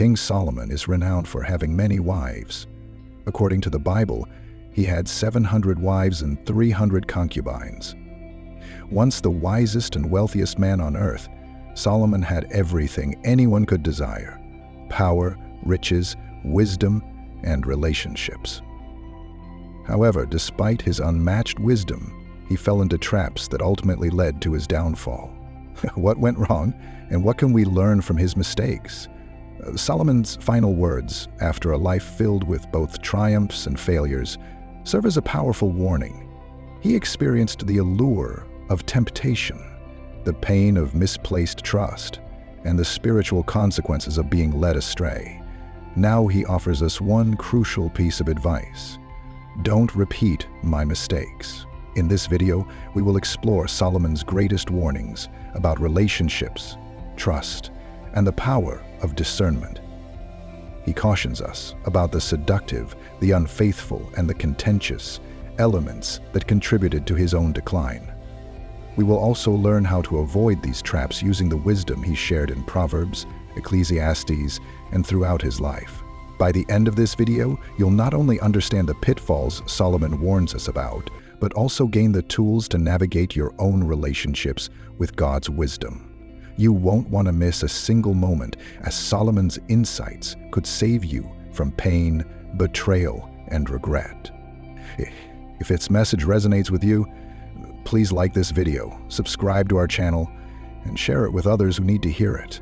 King Solomon is renowned for having many wives. According to the Bible, he had 700 wives and 300 concubines. Once the wisest and wealthiest man on earth, Solomon had everything anyone could desire: power, riches, wisdom, and relationships. However, despite his unmatched wisdom, he fell into traps that ultimately led to his downfall. What went wrong, and what can we learn from his mistakes? Solomon's final words, after a life filled with both triumphs and failures, serve as a powerful warning. He experienced the allure of temptation, the pain of misplaced trust, and the spiritual consequences of being led astray. Now he offers us one crucial piece of advice: don't repeat my mistakes. In this video, we will explore Solomon's greatest warnings about relationships, trust, and the power of discernment. He cautions us about the seductive, the unfaithful, and the contentious elements that contributed to his own decline. We will also learn how to avoid these traps using the wisdom he shared in Proverbs, Ecclesiastes, and throughout his life. By the end of this video, you'll not only understand the pitfalls Solomon warns us about, but also gain the tools to navigate your own relationships with God's wisdom. You won't want to miss a single moment, as Solomon's insights could save you from pain, betrayal, and regret. If this message resonates with you, please like this video, subscribe to our channel, and share it with others who need to hear it.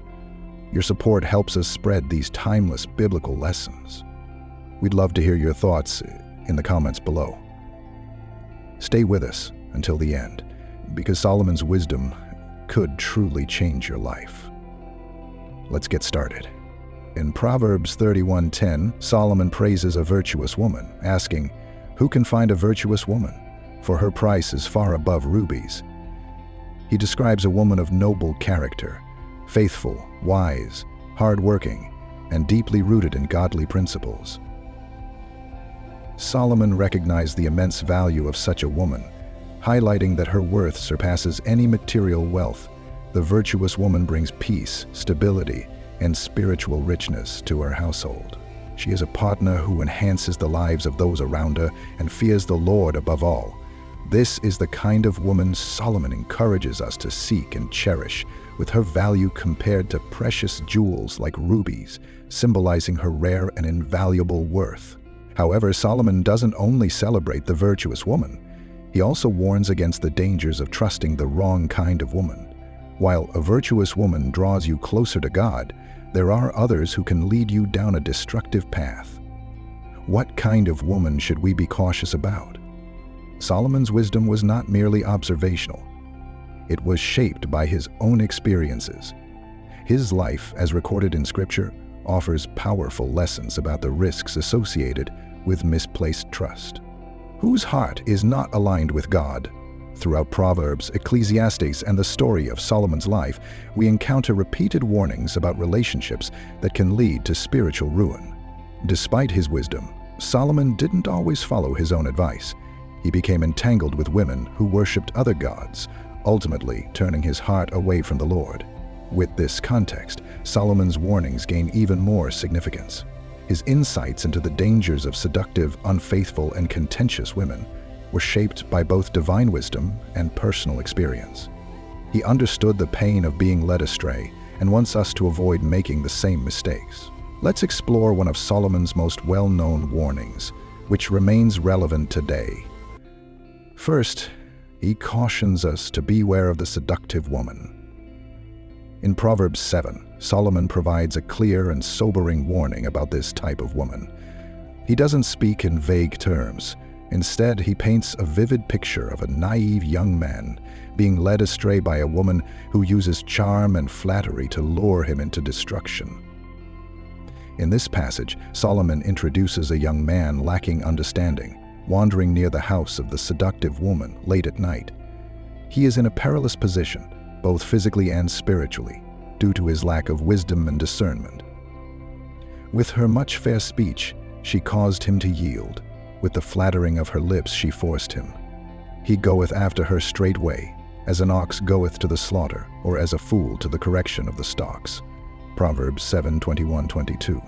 Your support helps us spread these timeless biblical lessons. We'd love to hear your thoughts in the comments below. Stay with us until the end, because Solomon's wisdom could truly change your life. Let's get started. In Proverbs 31:10, Solomon praises a virtuous woman, asking, "Who can find a virtuous woman? For her price is far above rubies." He describes a woman of noble character, faithful, wise, hardworking, and deeply rooted in godly principles. Solomon recognized the immense value of such a woman, highlighting that her worth surpasses any material wealth. The virtuous woman brings peace, stability, and spiritual richness to her household. She is a partner who enhances the lives of those around her and fears the Lord above all. This is the kind of woman Solomon encourages us to seek and cherish, with her value compared to precious jewels like rubies, symbolizing her rare and invaluable worth. However, Solomon doesn't only celebrate the virtuous woman. He also warns against the dangers of trusting the wrong kind of woman. While a virtuous woman draws you closer to God, there are others who can lead you down a destructive path. What kind of woman should we be cautious about? Solomon's wisdom was not merely observational. It was shaped by his own experiences. His life, as recorded in Scripture, offers powerful lessons about the risks associated with misplaced trust. Whose heart is not aligned with God? Throughout Proverbs, Ecclesiastes, and the story of Solomon's life, we encounter repeated warnings about relationships that can lead to spiritual ruin. Despite his wisdom, Solomon didn't always follow his own advice. He became entangled with women who worshipped other gods, ultimately turning his heart away from the Lord. With this context, Solomon's warnings gain even more significance. His insights into the dangers of seductive, unfaithful, and contentious women were shaped by both divine wisdom and personal experience. He understood the pain of being led astray and wants us to avoid making the same mistakes. Let's explore one of Solomon's most well-known warnings, which remains relevant today. First, he cautions us to beware of the seductive woman. In Proverbs 7, Solomon provides a clear and sobering warning about this type of woman. He doesn't speak in vague terms. Instead, he paints a vivid picture of a naive young man being led astray by a woman who uses charm and flattery to lure him into destruction. In this passage, Solomon introduces a young man lacking understanding, wandering near the house of the seductive woman late at night. He is in a perilous position, both physically and spiritually, due to his lack of wisdom and discernment. With her much fair speech, she caused him to yield. With the flattering of her lips she forced him. He goeth after her straightway, as an ox goeth to the slaughter, or as a fool to the correction of the stocks. Proverbs 7:21-22.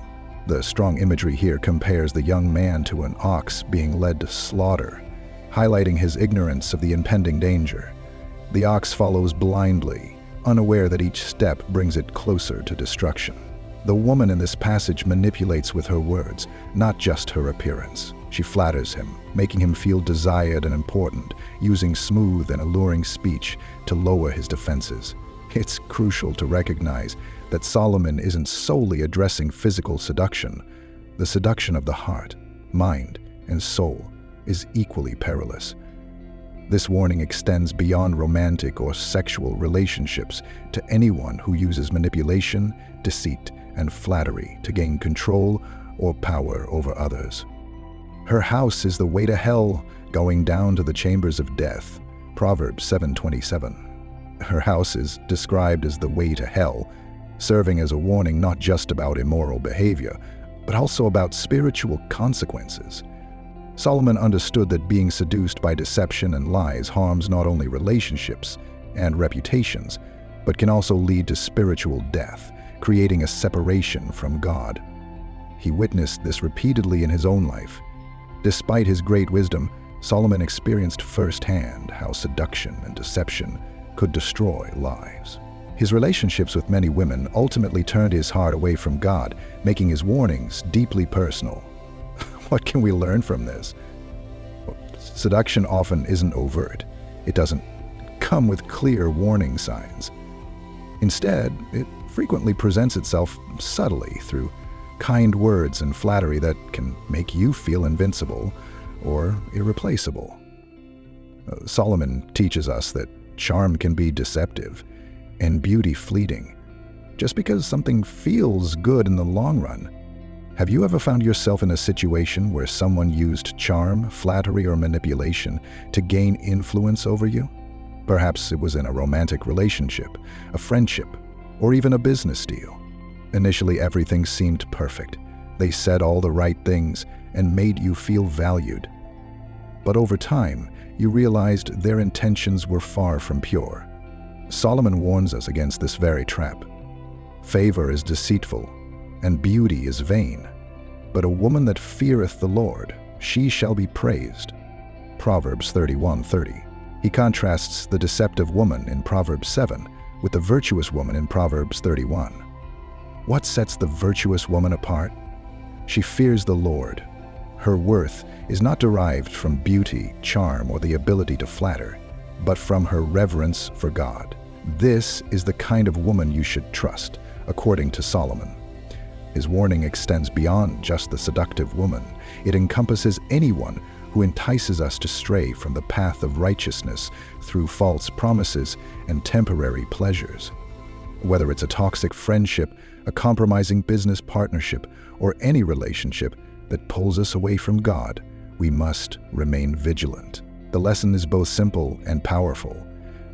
The strong imagery here compares the young man to an ox being led to slaughter, highlighting his ignorance of the impending danger. The ox follows blindly, unaware that each step brings it closer to destruction. The woman in this passage manipulates with her words, not just her appearance. She flatters him, making him feel desired and important, using smooth and alluring speech to lower his defenses. It's crucial to recognize that Solomon isn't solely addressing physical seduction. The seduction of the heart, mind, and soul is equally perilous. This warning extends beyond romantic or sexual relationships to anyone who uses manipulation, deceit, and flattery to gain control or power over others. Her house is the way to hell, going down to the chambers of death. Proverbs 7:27. Her house is described as the way to hell, serving as a warning not just about immoral behavior, but also about spiritual consequences. Solomon understood that being seduced by deception and lies harms not only relationships and reputations, but can also lead to spiritual death, creating a separation from God. He witnessed this repeatedly in his own life. Despite his great wisdom, Solomon experienced firsthand how seduction and deception could destroy lives. His relationships with many women ultimately turned his heart away from God, making his warnings deeply personal. What can we learn from this? Seduction often isn't overt. It doesn't come with clear warning signs. Instead, it frequently presents itself subtly through kind words and flattery that can make you feel invincible or irreplaceable. Solomon teaches us that charm can be deceptive and beauty fleeting. Just because something feels good in the long run. Have you ever found yourself in a situation where someone used charm, flattery, or manipulation to gain influence over you? Perhaps it was in a romantic relationship, a friendship, or even a business deal. Initially, everything seemed perfect. They said all the right things and made you feel valued. But over time, you realized their intentions were far from pure. Solomon warns us against this very trap. Favor is deceitful, and beauty is vain. But a woman that feareth the Lord, she shall be praised. Proverbs 31:30. He contrasts the deceptive woman in Proverbs 7 with the virtuous woman in Proverbs 31. What sets the virtuous woman apart? She fears the Lord. Her worth is not derived from beauty, charm, or the ability to flatter, but from her reverence for God. This is the kind of woman you should trust, according to Solomon. His warning extends beyond just the seductive woman. It encompasses anyone who entices us to stray from the path of righteousness through false promises and temporary pleasures. Whether it's a toxic friendship, a compromising business partnership, or any relationship that pulls us away from God, we must remain vigilant. The lesson is both simple and powerful.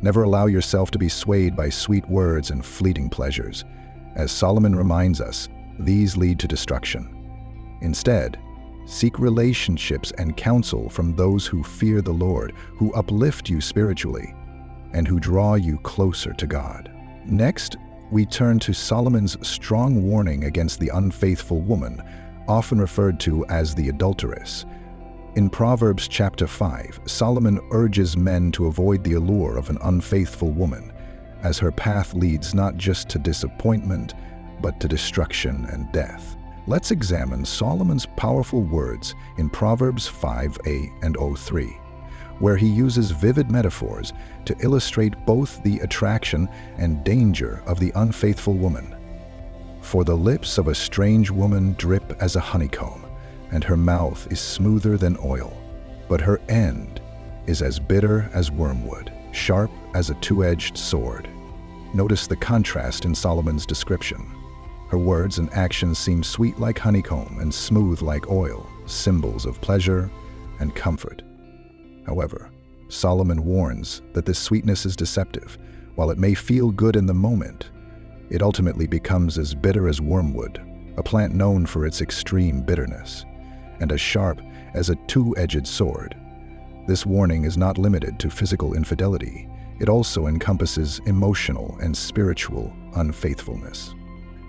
Never allow yourself to be swayed by sweet words and fleeting pleasures. As Solomon reminds us, these lead to destruction. Instead, seek relationships and counsel from those who fear the Lord, who uplift you spiritually, and who draw you closer to God. Next, we turn to Solomon's strong warning against the unfaithful woman, often referred to as the adulteress. In Proverbs chapter 5, Solomon urges men to avoid the allure of an unfaithful woman, as her path leads not just to disappointment, but to destruction and death. Let's examine Solomon's powerful words in Proverbs 5a and 03, where he uses vivid metaphors to illustrate both the attraction and danger of the unfaithful woman. For the lips of a strange woman drip as a honeycomb, and her mouth is smoother than oil, but her end is as bitter as wormwood, sharp as a two-edged sword. Notice the contrast in Solomon's description. Her words and actions seem sweet like honeycomb and smooth like oil, symbols of pleasure and comfort. However, Solomon warns that this sweetness is deceptive. While it may feel good in the moment, it ultimately becomes as bitter as wormwood, a plant known for its extreme bitterness, and as sharp as a two-edged sword. This warning is not limited to physical infidelity. It also encompasses emotional and spiritual unfaithfulness.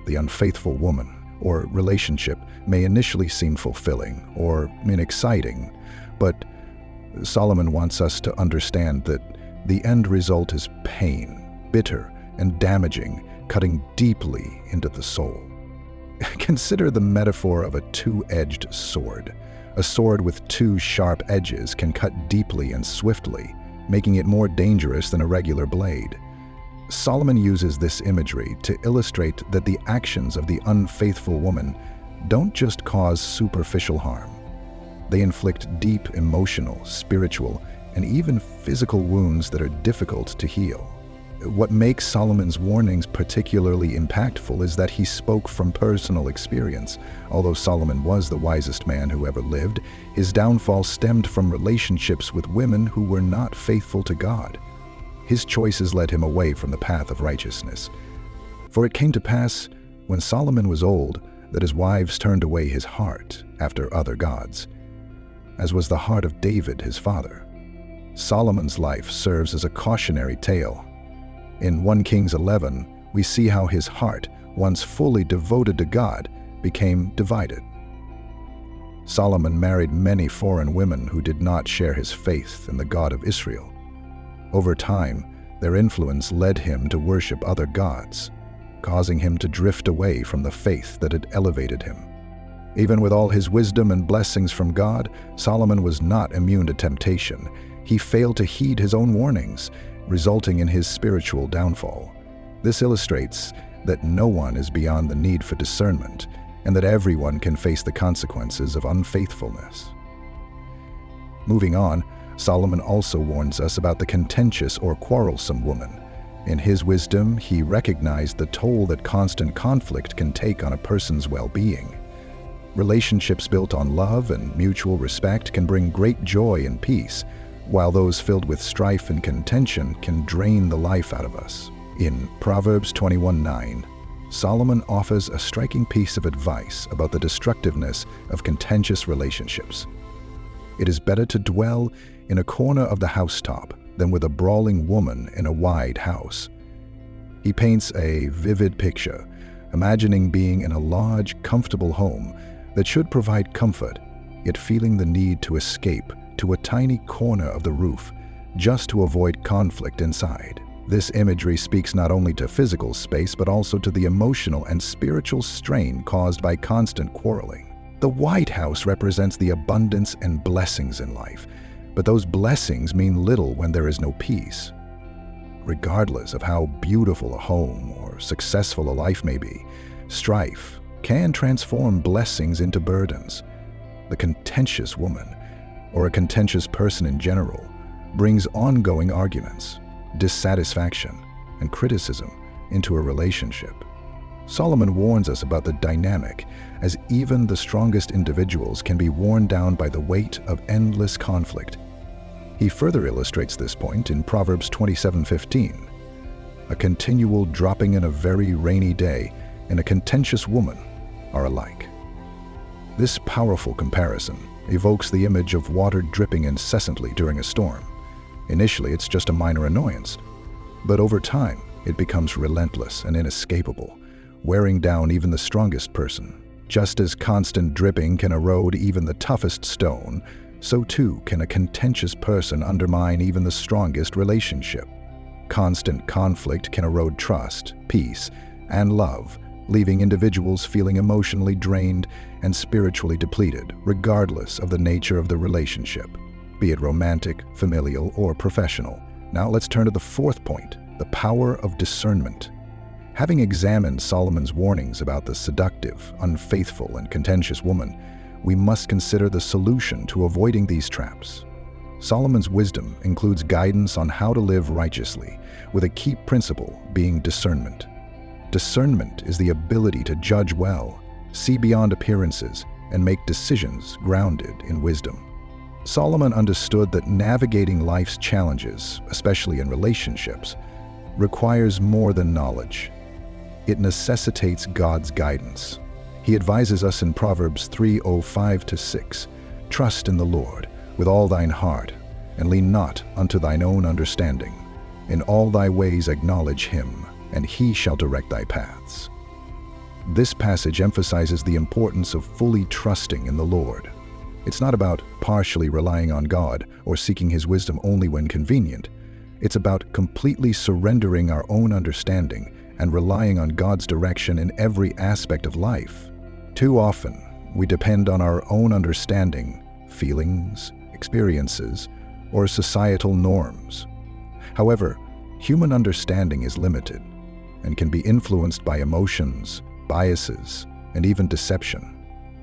the unfaithful woman, or relationship may initially seem fulfilling or exciting, but Solomon wants us to understand that the end result is pain, bitter and damaging, cutting deeply into the soul. Consider the metaphor of a two-edged sword. A sword with two sharp edges can cut deeply and swiftly, making it more dangerous than a regular blade. Solomon uses this imagery to illustrate that the actions of the unfaithful woman don't just cause superficial harm. They inflict deep emotional, spiritual, and even physical wounds that are difficult to heal. What makes Solomon's warnings particularly impactful is that he spoke from personal experience. Although Solomon was the wisest man who ever lived, his downfall stemmed from relationships with women who were not faithful to God. His choices led him away from the path of righteousness. For it came to pass, when Solomon was old, that his wives turned away his heart after other gods, as was the heart of David his father. Solomon's life serves as a cautionary tale. In 1 Kings 11, we see how his heart, once fully devoted to God, became divided. Solomon married many foreign women who did not share his faith in the God of Israel. Over time, their influence led him to worship other gods, causing him to drift away from the faith that had elevated him. Even with all his wisdom and blessings from God, Solomon was not immune to temptation. He failed to heed his own warnings, resulting in his spiritual downfall. This illustrates that no one is beyond the need for discernment, and that everyone can face the consequences of unfaithfulness. Moving on, Solomon also warns us about the contentious or quarrelsome woman. In his wisdom, he recognized the toll that constant conflict can take on a person's well-being. Relationships built on love and mutual respect can bring great joy and peace, while those filled with strife and contention can drain the life out of us. In Proverbs 21:9, Solomon offers a striking piece of advice about the destructiveness of contentious relationships. It is better to dwell in a corner of the housetop than with a brawling woman in a wide house. He paints a vivid picture, imagining being in a large, comfortable home that should provide comfort, yet feeling the need to escape to a tiny corner of the roof just to avoid conflict inside. This imagery speaks not only to physical space but also to the emotional and spiritual strain caused by constant quarreling. The White House represents the abundance and blessings in life, but those blessings mean little when there is no peace. Regardless of how beautiful a home or successful a life may be, strife can transform blessings into burdens. The contentious woman, or a contentious person in general, brings ongoing arguments, dissatisfaction, and criticism into a relationship. Solomon warns us about the dynamic, as even the strongest individuals can be worn down by the weight of endless conflict. He further illustrates this point in Proverbs 27:15. A continual dropping in a very rainy day and a contentious woman are alike. This powerful comparison evokes the image of water dripping incessantly during a storm. Initially, it's just a minor annoyance, but over time, it becomes relentless and inescapable, wearing down even the strongest person. Just as constant dripping can erode even the toughest stone, so too can a contentious person undermine even the strongest relationship. Constant conflict can erode trust, peace, and love, leaving individuals feeling emotionally drained and spiritually depleted, regardless of the nature of the relationship, be it romantic, familial, or professional. Now let's turn to the fourth point, the power of discernment. Having examined Solomon's warnings about the seductive, unfaithful, and contentious woman, we must consider the solution to avoiding these traps. Solomon's wisdom includes guidance on how to live righteously, with a key principle being discernment. Discernment is the ability to judge well, see beyond appearances, and make decisions grounded in wisdom. Solomon understood that navigating life's challenges, especially in relationships, requires more than knowledge. It necessitates God's guidance. He advises us in Proverbs 3:5-6, "Trust in the Lord with all thine heart, and lean not unto thine own understanding. In all thy ways acknowledge him, and he shall direct thy paths." This passage emphasizes the importance of fully trusting in the Lord. It's not about partially relying on God or seeking His wisdom only when convenient. It's about completely surrendering our own understanding and relying on God's direction in every aspect of life. Too often, we depend on our own understanding, feelings, experiences, or societal norms. However, human understanding is limited and can be influenced by emotions, biases, and even deception.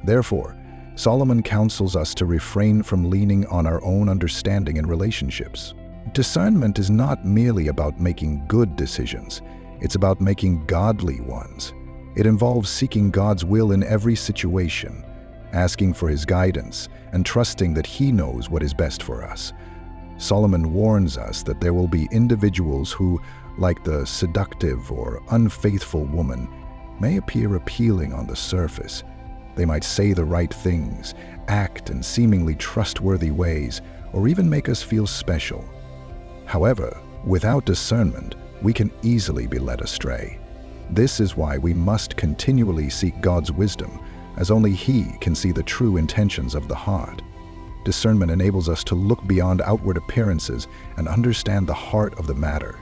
Therefore, Solomon counsels us to refrain from leaning on our own understanding in relationships. Discernment is not merely about making good decisions, it's about making godly ones. It involves seeking God's will in every situation, asking for His guidance, and trusting that He knows what is best for us. Solomon warns us that there will be individuals who, like the seductive or unfaithful woman, may appear appealing on the surface. They might say the right things, act in seemingly trustworthy ways, or even make us feel special. However, without discernment, we can easily be led astray. This is why we must continually seek God's wisdom, as only He can see the true intentions of the heart. Discernment enables us to look beyond outward appearances and understand the heart of the matter.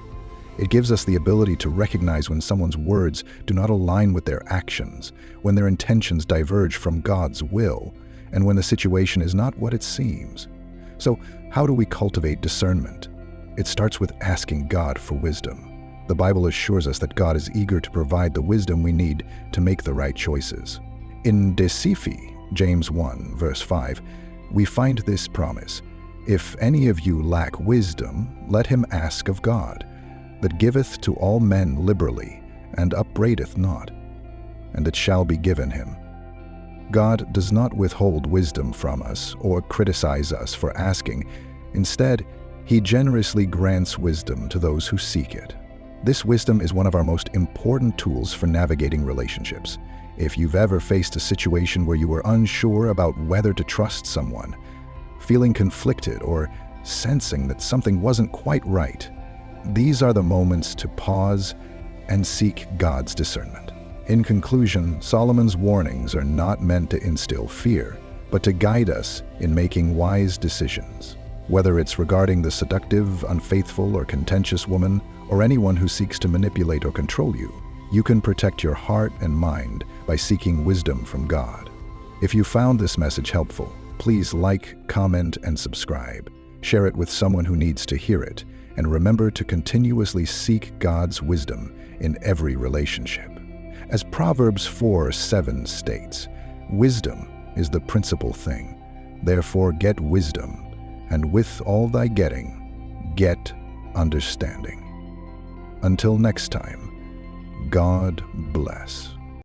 It gives us the ability to recognize when someone's words do not align with their actions, when their intentions diverge from God's will, and when the situation is not what it seems. So, how do we cultivate discernment? It starts with asking God for wisdom. The Bible assures us that God is eager to provide the wisdom we need to make the right choices. In defame, James 1, verse 5, we find this promise: "If any of you lack wisdom, let him ask of God, that giveth to all men liberally, and upbraideth not, and it shall be given him." God does not withhold wisdom from us or criticize us for asking. Instead, He generously grants wisdom to those who seek it. This wisdom is one of our most important tools for navigating relationships. If you've ever faced a situation where you were unsure about whether to trust someone, feeling conflicted or sensing that something wasn't quite right, these are the moments to pause and seek God's discernment. In conclusion, Solomon's warnings are not meant to instill fear, but to guide us in making wise decisions. Whether it's regarding the seductive, unfaithful, or contentious woman, or anyone who seeks to manipulate or control you, you can protect your heart and mind by seeking wisdom from God. If you found this message helpful, please like, comment, and subscribe. Share it with someone who needs to hear it, and remember to continuously seek God's wisdom in every relationship. As Proverbs 4:7 states, "Wisdom is the principal thing. Therefore get wisdom, and with all thy getting, get understanding." Until next time, God bless.